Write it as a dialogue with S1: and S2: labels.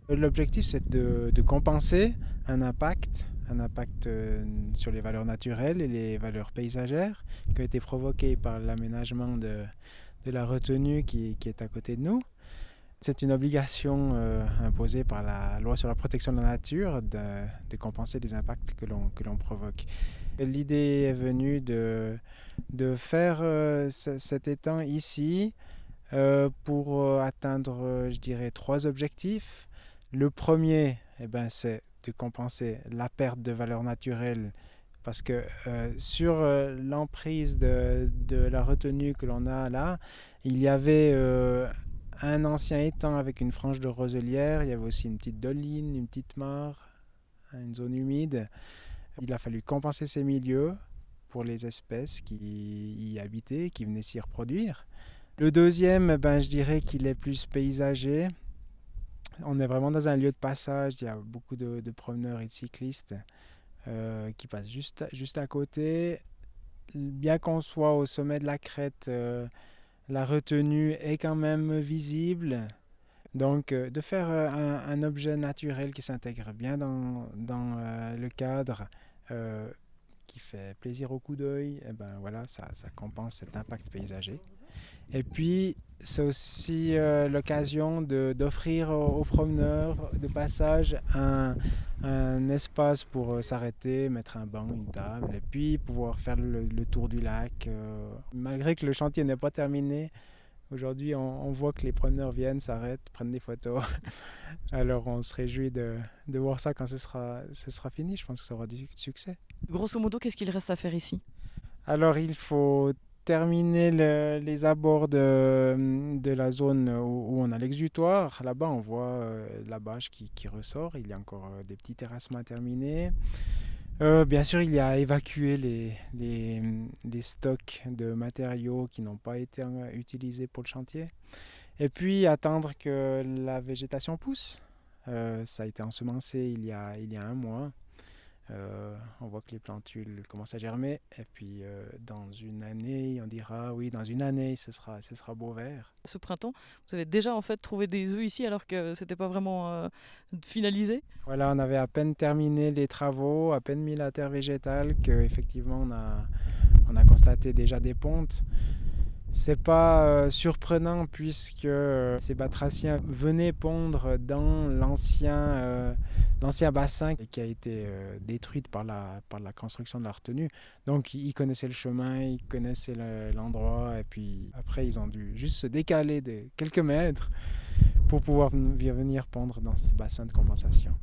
S1: L'objectif, c'est de compenser un impact sur les valeurs naturelles et les valeurs paysagères qui ont été provoquées par l'aménagement de la retenue qui est à côté de nous. C'est une obligation imposée par la loi sur la protection de la nature de compenser les impacts que l'on provoque. L'idée est venue de faire cet étang ici pour atteindre, je dirais, trois objectifs. Le premier, c'est de compenser la perte de valeur naturelle parce que sur l'emprise de la retenue que l'on a là, il y avait un ancien étang avec une frange de roselière, il y avait aussi une petite doline, une petite mare, une zone humide. Il a fallu compenser ces milieux pour les espèces qui y habitaient, qui venaient s'y reproduire. Le deuxième, je dirais qu'il est plus paysager. On est vraiment dans un lieu de passage, il y a beaucoup de promeneurs et de cyclistes qui passent juste à côté. Bien qu'on soit au sommet de la crête, la retenue est quand même visible. Donc, de faire un objet naturel qui s'intègre bien dans le cadre, qui fait plaisir au coup d'œil, et voilà, ça compense cet impact paysager. Et puis, c'est aussi l'occasion d'offrir aux promeneurs de passage un espace pour s'arrêter, mettre un banc, une table, et puis pouvoir faire le tour du lac. Malgré que le chantier n'est pas terminé, aujourd'hui on voit que les promeneurs viennent, s'arrêtent, prennent des photos. Alors on se réjouit de voir ça quand ce sera fini. Je pense que ça aura du succès.
S2: Grosso modo, qu'est-ce qu'il reste à faire ici?
S1: Alors il faut terminer les abords de la zone où on a l'exutoire. Là-bas, on voit la bâche qui ressort. Il y a encore des petits terrassements à terminer. Bien sûr, il y a à évacuer les stocks de matériaux qui n'ont pas été utilisés pour le chantier. Et puis attendre que la végétation pousse. Ça a été ensemencé il y a un mois. On voit que les plantules commencent à germer et puis dans une année, on dira oui, dans une année, ce sera beau vert.
S2: Ce printemps, vous avez déjà en fait trouvé des œufs ici alors que c'était pas vraiment finalisé.
S1: Voilà, on avait à peine terminé les travaux, à peine mis la terre végétale qu'effectivement on a constaté déjà des pontes. C'est pas surprenant puisque ces batraciens venaient pondre dans l'ancien bassin qui a été détruit par la construction de la retenue. Donc ils connaissaient le chemin, ils connaissaient l'endroit et puis après ils ont dû juste se décaler de quelques mètres pour pouvoir venir pondre dans ce bassin de compensation.